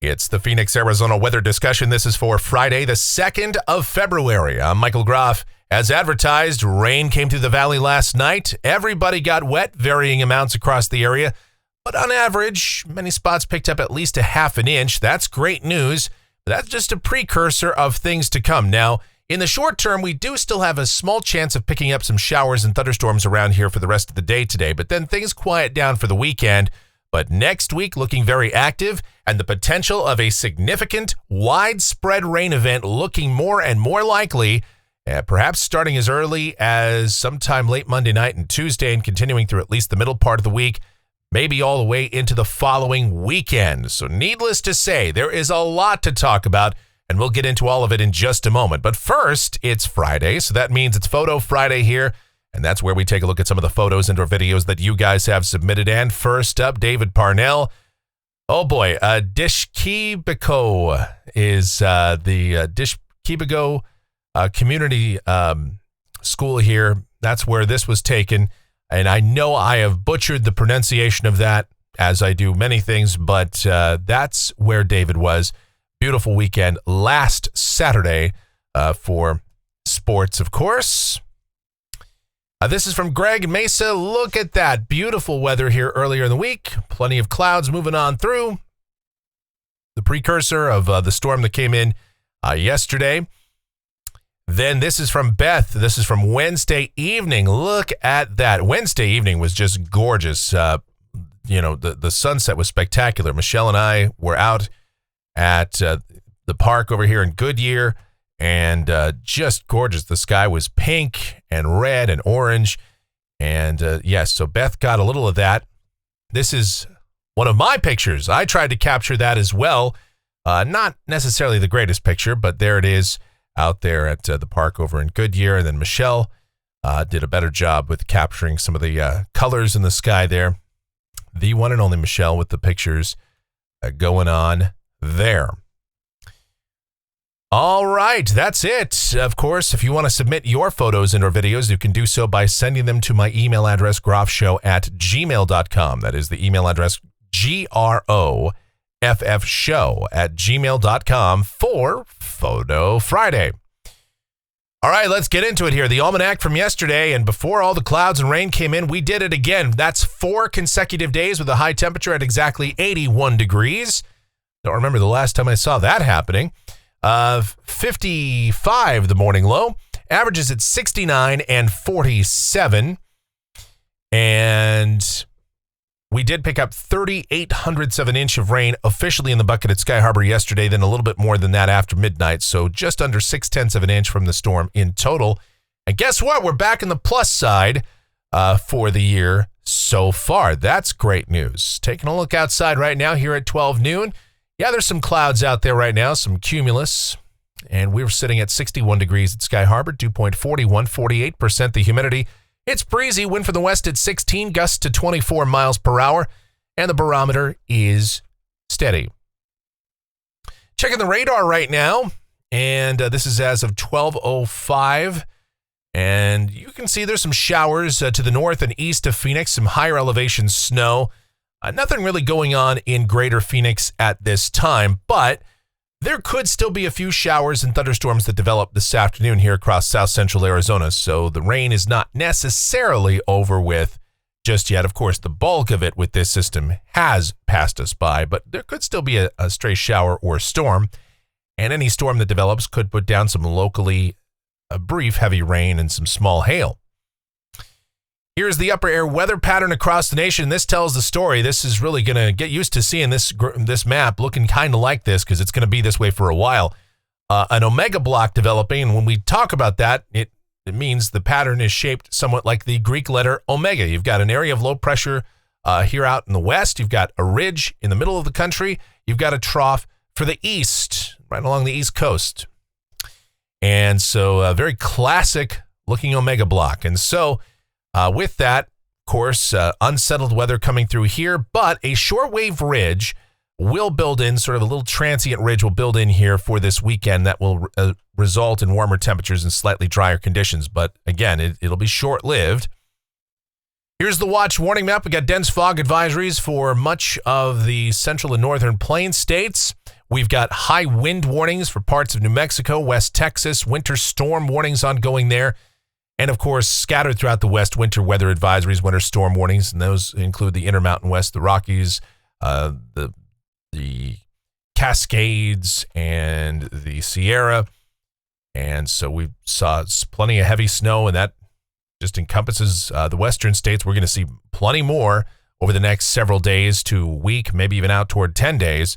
It's the Phoenix, Arizona weather discussion. This is for Friday, the 2nd of February. I'm Michael Groff. As advertised, rain came through the valley last night. Everybody got wet, varying amounts across the area. But on average, many spots picked up at least a half an inch. That's great news. That's just a precursor of things to come. Now, in the short term, we do still have a small chance of picking up some showers and thunderstorms around here for the rest of the day today. But then things quiet down for the weekend. But next week looking very active, and the potential of a significant, widespread rain event looking more and more likely, perhaps starting as early as sometime late Monday night and Tuesday and continuing through at least the middle part of the week, maybe all the way into the following weekend. So needless to say, there is a lot to talk about, and we'll get into all of it in just a moment. But first, it's Friday, so that means it's Photo Friday here. And that's where we take a look at some of the photos and or videos that you guys have submitted. And first up, David Parnell. Oh boy, Dishkebigo is the Dishkebigo community school here. That's where this was taken. And I know I have butchered the pronunciation of that, as I do many things, but that's where David was. Beautiful weekend last Saturday for sports, of course. This is from Greg Mesa. Look at that. Beautiful weather here earlier in the week. Plenty of clouds moving on through. The precursor of the storm that came in yesterday. Then this is from Beth. This is from Wednesday evening. Look at that. Wednesday evening was just gorgeous. The sunset was spectacular. Michelle and I were out at the park over here in Goodyear. And just gorgeous. The sky was pink and red and orange. And yes, so Beth got a little of that. This is one of my pictures. I tried to capture that as well. Not necessarily the greatest picture, but there it is out there at the park over in Goodyear. And then Michelle did a better job with capturing some of the colors in the sky there. The one and only Michelle with the pictures going on there. All right, that's it. Of course, if you want to submit your photos and or videos, you can do so by sending them to my email address, groffshow@gmail.com. That is the email address, groffshow@gmail.com for Photo Friday. All right, let's get into it here. The almanac from yesterday, and before all the clouds and rain came in, we did it again. That's 4 consecutive days with a high temperature at exactly 81 degrees. Don't remember the last time I saw that happening. 55 the morning low, averages at 69 and 47. And we did pick up 3/800ths of an inch of rain officially in the bucket at Sky Harbor yesterday, then a little bit more than that after midnight. So just under 0.6 of an inch from the storm in total. And guess what? We're back in the plus side for the year so far. That's great news. Taking a look outside right now here at 12 noon. Yeah, there's some clouds out there right now, some cumulus, and we're sitting at 61 degrees at Sky Harbor, dew point 41, 48% the humidity. It's breezy, wind from the west at 16, gusts to 24 miles per hour, and the barometer is steady. Checking the radar right now, and this is as of 12:05, and you can see there's some showers to the north and east of Phoenix, some higher elevation snow. Nothing really going on in greater Phoenix at this time, but there could still be a few showers and thunderstorms that develop this afternoon here across south central Arizona. So the rain is not necessarily over with just yet. Of course, the bulk of it with this system has passed us by, but there could still be a stray shower or storm. And any storm that develops could put down some locally brief heavy rain and some small hail. Here's the upper air weather pattern across the nation. This tells the story. This is really going to get used to seeing this map looking kind of like this because it's going to be this way for a while. An omega block developing, and when we talk about that, it means the pattern is shaped somewhat like the Greek letter omega. You've got an area of low pressure here out in the west. You've got a ridge in the middle of the country. You've got a trough for the east, right along the east coast. And so a very classic looking omega block. And so with that, of course, unsettled weather coming through here, but a shortwave ridge will build in, sort of a little transient ridge will build in here for this weekend that will result in warmer temperatures and slightly drier conditions. But again, it'll be short-lived. Here's the watch warning map. We got dense fog advisories for much of the central and northern plain states. We've got high wind warnings for parts of New Mexico, West Texas, winter storm warnings ongoing there. And of course, scattered throughout the West, winter weather advisories, winter storm warnings, and those include the Intermountain West, the Rockies, the Cascades, and the Sierra. And so we saw plenty of heavy snow, and that just encompasses the western states. We're going to see plenty more over the next several days to a week, maybe even out toward 10 days.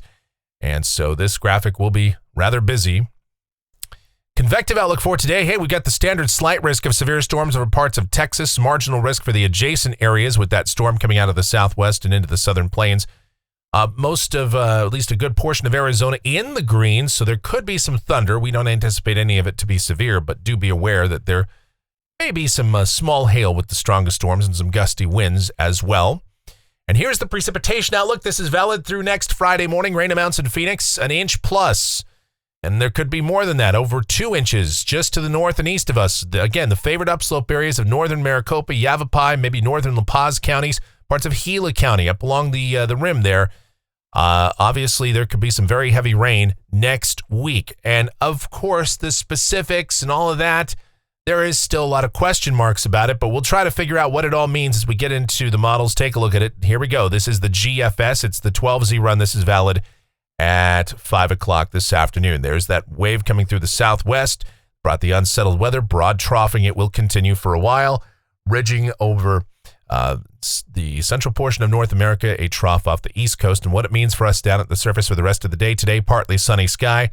And so this graphic will be rather busy. Convective outlook for today. Hey, we got the standard slight risk of severe storms over parts of Texas, marginal risk for the adjacent areas with that storm coming out of the southwest and into the southern plains. Most of, at least a good portion of Arizona in the green, so there could be some thunder. We don't anticipate any of it to be severe, but do be aware that there may be some small hail with the strongest storms and some gusty winds as well. And here's the precipitation outlook. This is valid through next Friday morning. Rain amounts in Phoenix, 1 inch plus. And there could be more than that, over 2 inches just to the north and east of us. Again, the favored upslope areas of northern Maricopa, Yavapai, maybe northern La Paz counties, parts of Gila County up along the rim there. Obviously, there could be some very heavy rain next week. And of course, the specifics and all of that, there is still a lot of question marks about it, but we'll try to figure out what it all means as we get into the models. Take a look at it. Here we go. This is the GFS. It's the 12Z run. This is valid at 5 o'clock this afternoon. There's that wave coming through the southwest, brought the unsettled weather, broad troughing. It will continue for a while, ridging over the central portion of North America, a trough off the east coast, and what it means for us down at the surface for the rest of the day today. Partly sunny sky,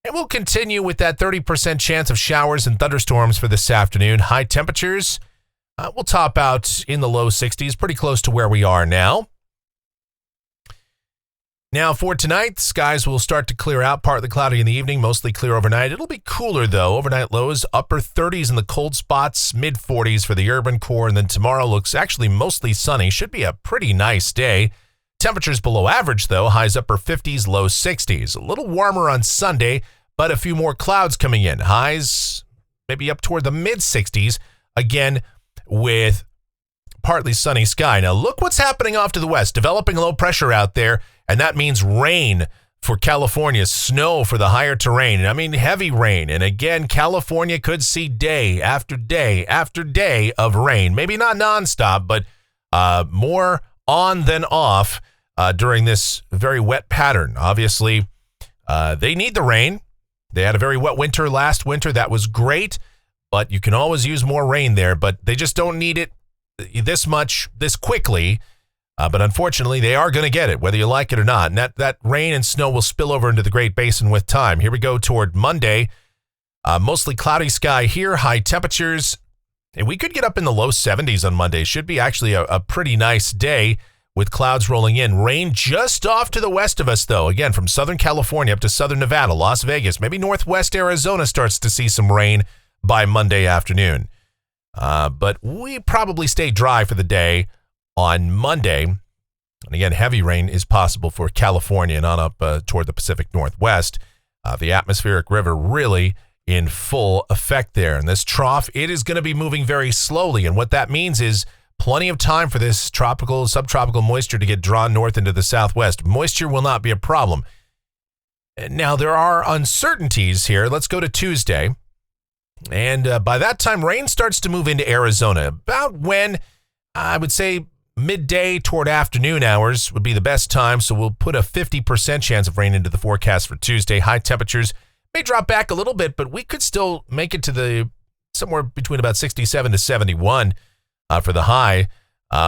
and we'll continue with that 30% chance of showers and thunderstorms for this afternoon. High temperatures will top out in the low 60s, pretty close to where we are now. Now for tonight, skies will start to clear out, partly cloudy in the evening, mostly clear overnight. It'll be cooler though. Overnight lows, upper 30s in the cold spots, mid 40s for the urban core. And then tomorrow looks actually mostly sunny. Should be a pretty nice day. Temperatures below average though, highs upper 50s, low 60s. A little warmer on Sunday, but a few more clouds coming in. Highs maybe up toward the mid 60s, again with partly sunny sky. Now look what's happening off to the west, developing low pressure out there. And that means rain for California, snow for the higher terrain. And I mean, heavy rain. And again, California could see day after day after day of rain. Maybe not nonstop, but more on than off during this very wet pattern. Obviously, they need the rain. They had a very wet winter last winter. That was great, but you can always use more rain there. But they just don't need it this much, this quickly. But unfortunately, they are going to get it, whether you like it or not. And that rain and snow will spill over into the Great Basin with time. Here we go toward Monday. Mostly cloudy sky here, high temperatures. And we could get up in the low 70s on Monday. Should be actually a pretty nice day with clouds rolling in. Rain just off to the west of us, though. Again, from Southern California up to Southern Nevada, Las Vegas, maybe Northwest Arizona starts to see some rain by Monday afternoon. But we probably stay dry for the day on Monday. And again, heavy rain is possible for California and on up toward the Pacific Northwest. The atmospheric river really in full effect there. And this trough, it is going to be moving very slowly. And what that means is plenty of time for this tropical, subtropical moisture to get drawn north into the southwest. Moisture will not be a problem. Now, there are uncertainties here. Let's go to Tuesday. And by that time, rain starts to move into Arizona. About when, I would say, midday toward afternoon hours would be the best time, so we'll put a 50% chance of rain into the forecast for Tuesday. High temperatures may drop back a little bit, but we could still make it to the somewhere between about 67 to 71 for the high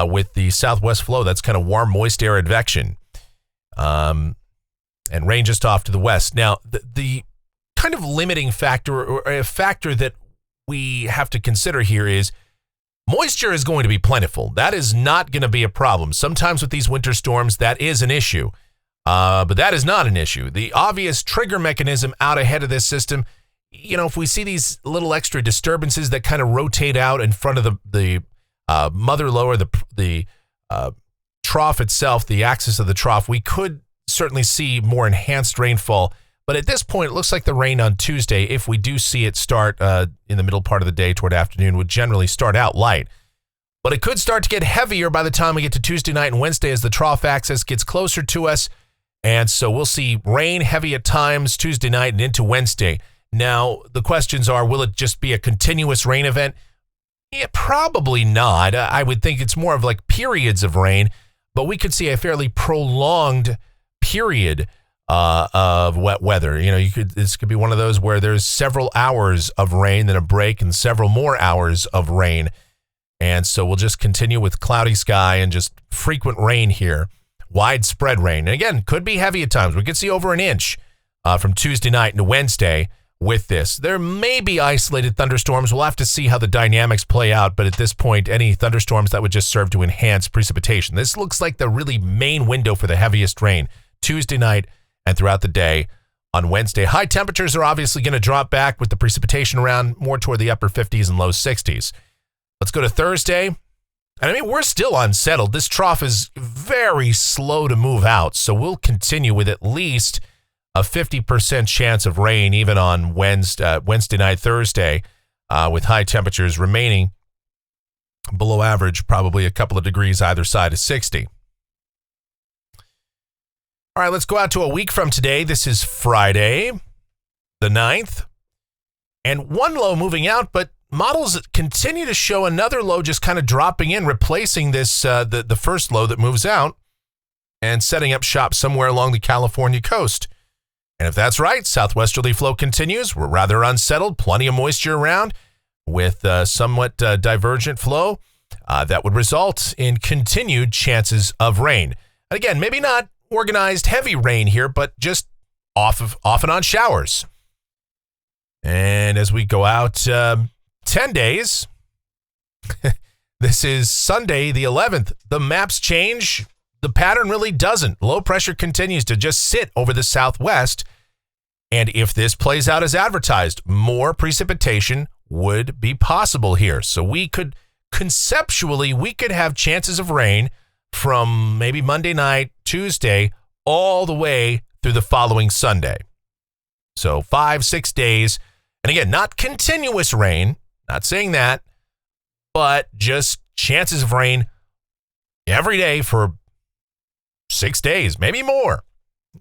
with the southwest flow. That's kind of warm, moist air advection. And rain just off to the west. Now, the kind of limiting factor or a factor that we have to consider here is moisture is going to be plentiful. That is not going to be a problem. Sometimes with these winter storms, that is an issue, but that is not an issue. The obvious trigger mechanism out ahead of this system, you know, if we see these little extra disturbances that kind of rotate out in front of the mother lower, the trough itself, the axis of the trough, we could certainly see more enhanced rainfall. But at this point, it looks like the rain on Tuesday, if we do see it start in the middle part of the day toward afternoon, would generally start out light. But it could start to get heavier by the time we get to Tuesday night and Wednesday as the trough axis gets closer to us. And so we'll see rain heavy at times Tuesday night and into Wednesday. Now, the questions are, will it just be a continuous rain event? Yeah, probably not. I would think it's more of like periods of rain, but we could see a fairly prolonged period of wet weather. This could be one of those where there's several hours of rain, then a break, and several more hours of rain. And so we'll just continue with cloudy sky and just frequent rain here. Widespread rain. And again, could be heavy at times. We could see over an inch from Tuesday night into Wednesday with this. There may be isolated thunderstorms. We'll have to see how the dynamics play out. But at this point, any thunderstorms that would just serve to enhance precipitation. This looks like the really main window for the heaviest rain. Tuesday night and throughout the day on Wednesday. High temperatures are obviously going to drop back with the precipitation around more toward the upper 50s and low 60s. Let's go to Thursday. And I mean, we're still unsettled. This trough is very slow to move out. So we'll continue with at least a 50% chance of rain even on Wednesday night, Thursday, with high temperatures remaining below average, probably a couple of degrees either side of 60. All right, let's go out to a week from today. This is Friday, the 9th. And one low moving out, but models continue to show another low just kind of dropping in, replacing this the first low that moves out and setting up shop somewhere along the California coast. And if that's right, southwesterly flow continues. We're rather unsettled, plenty of moisture around with somewhat divergent flow that would result in continued chances of rain. Again, maybe not organized heavy rain here, but just off and on showers. And as we go out 10 days, this is Sunday the 11th. The maps change. The pattern really doesn't. Low pressure continues to just sit over the southwest. And if this plays out as advertised, more precipitation would be possible here. So we could conceptually have chances of rain from maybe Monday night, Tuesday, all the way through the following Sunday. So 5-6 days. And again, not continuous rain. Not saying that, but just chances of rain every day for 6 days, maybe more.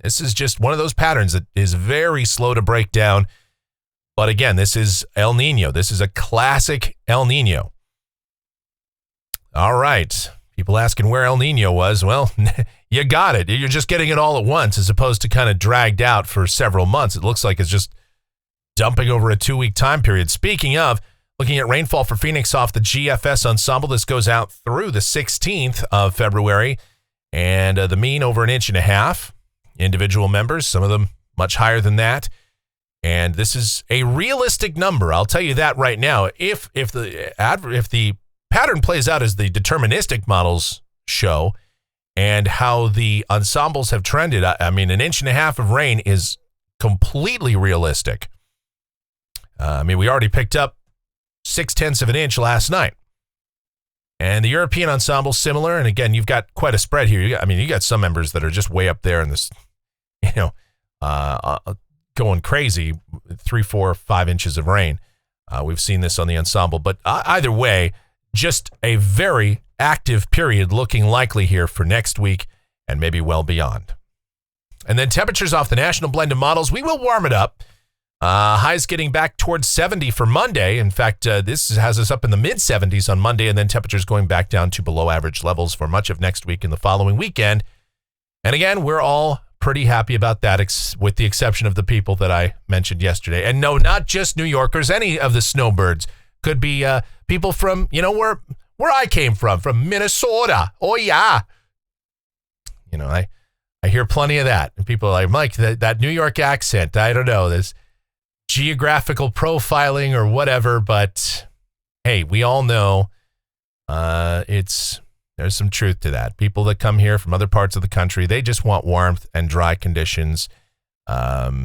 This is just one of those patterns that is very slow to break down. But again, this is El Nino. This is a classic El Nino. All right. People asking where El Nino was. Well, you got it. You're just getting it all at once as opposed to kind of dragged out for several months. It looks like it's just dumping over a 2-week time period. Speaking of, looking at rainfall for Phoenix off the GFS ensemble, this goes out through the 16th of February, and the mean over 1.5 inches. Individual members, some of them much higher than that, and this is a realistic number. I'll tell you that right now. If the pattern plays out as the deterministic models show, and how the ensembles have trended, I mean, 1.5 inches of rain is completely realistic. We already picked up 0.6 of an inch last night. And the European ensemble similar. And again, you've got quite a spread here. You got some members that are just way up there in this, going crazy, 3, 4, 5 inches of rain. We've seen this on the ensemble. But either way, just a very active period looking likely here for next week and maybe well beyond. And then temperatures off the national blended models, we will warm it up. Highs getting back towards 70 for Monday. In fact, this has us up in the mid-70s on Monday, and then temperatures going back down to below average levels for much of next week and the following weekend. And again, we're all pretty happy about that, with the exception of the people that I mentioned yesterday. And no, not just New Yorkers, any of the snowbirds. Could be people from, where I came from Minnesota. Oh, yeah. I hear plenty of that. And people are like, Mike, that New York accent, I don't know, this geographical profiling or whatever, but hey, we all know there's some truth to that. People that come here from other parts of the country, they just want warmth and dry conditions, but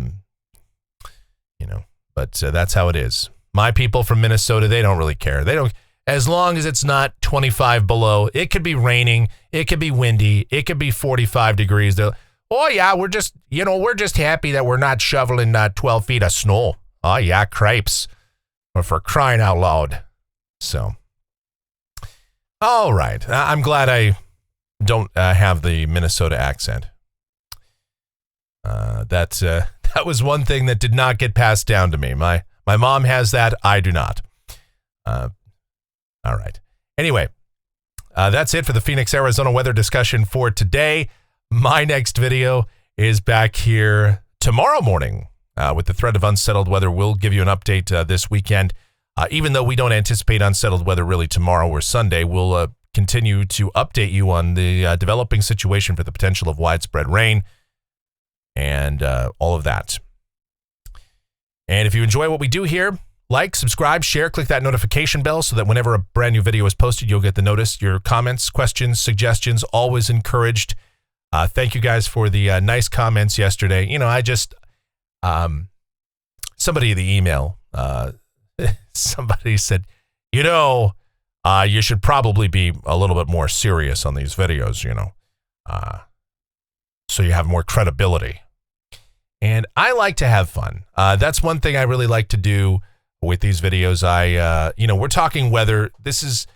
that's how it is. My people from Minnesota, they don't really care. They don't, as long as it's not 25 below. It could be raining, it could be windy, it could be 45 degrees. They're, oh yeah, we're just happy that we're not shoveling 12 feet of snow. Oh yeah, cripes. Or for crying out loud. So, all right. I'm glad I don't have the Minnesota accent. That was one thing that did not get passed down to me. My mom has that. I do not. All right. Anyway, that's it for the Phoenix, Arizona weather discussion for today. My next video is back here tomorrow morning with the threat of unsettled weather. We'll give you an update this weekend. Even though we don't anticipate unsettled weather really tomorrow or Sunday, we'll continue to update you on the developing situation for the potential of widespread rain and all of that. And if you enjoy what we do here, like, subscribe, share, click that notification bell so that whenever a brand new video is posted, you'll get the notice. Your comments, questions, suggestions, always encouraged. Thank you guys for the nice comments yesterday. You know, I just, somebody in the email, somebody said, you should probably be a little bit more serious on these videos, so you have more credibility. And I like to have fun. That's one thing I really like to do with these videos. We're talking weather. This is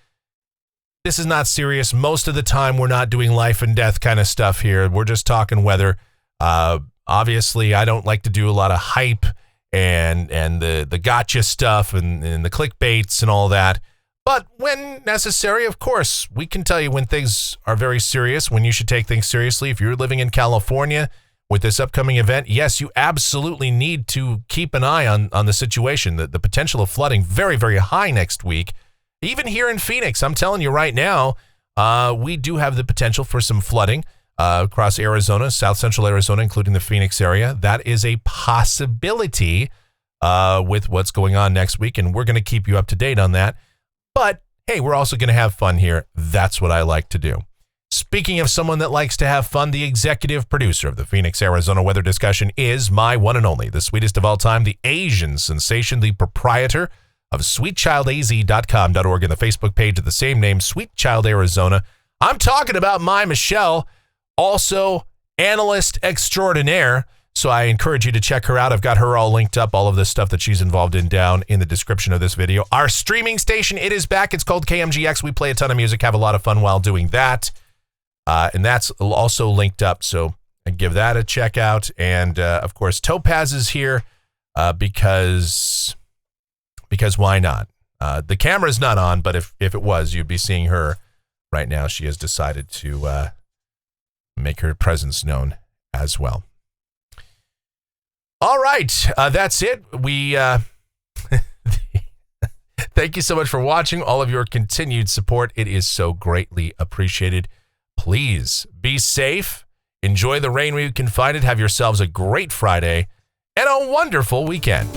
not serious. Most of the time, we're not doing life and death kind of stuff here. We're just talking weather. Obviously, I don't like to do a lot of hype and the gotcha stuff and the clickbaits and all that. But when necessary, of course, we can tell you when things are very serious, when you should take things seriously. If you're living in California with this upcoming event, yes, you absolutely need to keep an eye on the situation. The potential of flooding very, very high next week. Even here in Phoenix, I'm telling you right now, we do have the potential for some flooding across Arizona, South Central Arizona, including the Phoenix area. That is a possibility with what's going on next week, and we're going to keep you up to date on that. But, hey, we're also going to have fun here. That's what I like to do. Speaking of someone that likes to have fun, the executive producer of the Phoenix, Arizona weather discussion is my one and only, the sweetest of all time, the Asian sensation, the proprietor of sweetchildaz.com.org and the Facebook page of the same name, Sweet Child Arizona. I'm talking about my Michelle, also analyst extraordinaire. So I encourage you to check her out. I've got her all linked up, all of the stuff that she's involved in down in the description of this video. Our streaming station, it is back. It's called KMGX. We play a ton of music, have a lot of fun while doing that. And that's also linked up. So give that a check out. And of course, Topaz is here because why not? The camera's not on, but if it was, you'd be seeing her right now. She has decided to make her presence known as well. All right, that's it. We thank you so much for watching. All of your continued support. It is so greatly appreciated. Please be safe. Enjoy the rain where you can find it. Have yourselves a great Friday and a wonderful weekend.